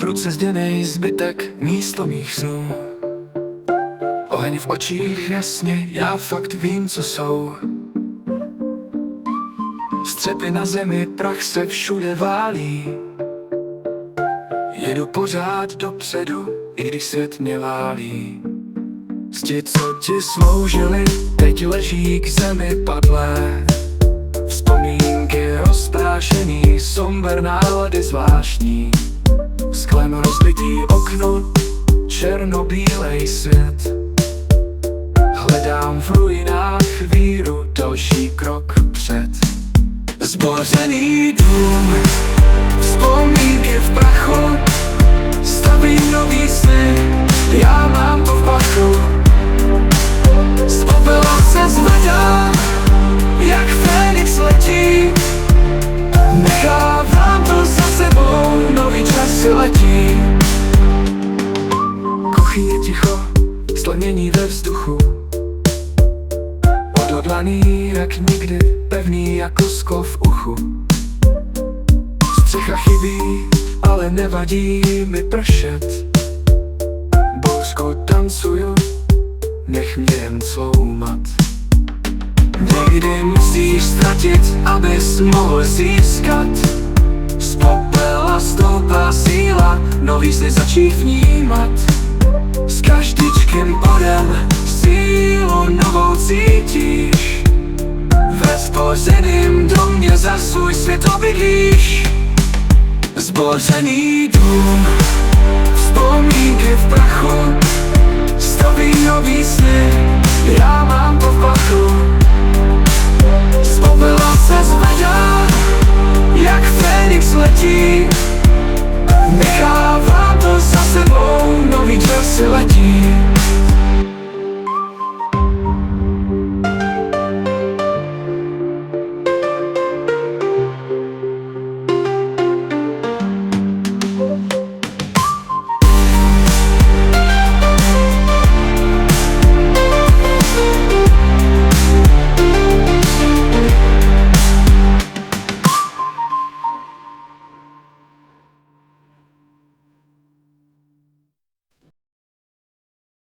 ruce zděnej zbytek místo mých snů. Oheň v očích jasně, já fakt vím, co jsou. Střepy na zemi, prach se všude válí. Jedu pořád dopředu, i když svět mě válí. Zdi, co ti sloužili, teď leží k zemi padlé. Vzpomínky rozprášený, somber nálady zvláštní. Sklem rozbitý okno, černobílej svět. Hledám v ruinách víru, další krok před. Zbořený dům, vzpomínky v prachu, stavím nový sny, já mám to v pachu. Z popela se zvedá, jak Fénix letí. Nechávám to za sebou, nový časy letí. Kuchyň je ticho, slanění ve vzduchu. Odhodlaný jak nikdy, pevný jako sklo v uchu. Střecha chybí, ale nevadí mi pršet. Bouřkou tancuju, nech mě jen cloumat. Někdy musíš ztratit, abys mohl získat. Z popela stoupá síla, nový sny začít vnímat. S každičkým bodem sílu novou cítíš. Ve zbořeným domě za svůj svět obydlíš. Zbořený dům, vzpomínky v prachu, staví nový sny, já mám to v pachu. Z popela se zvedá, jak Fénix letí.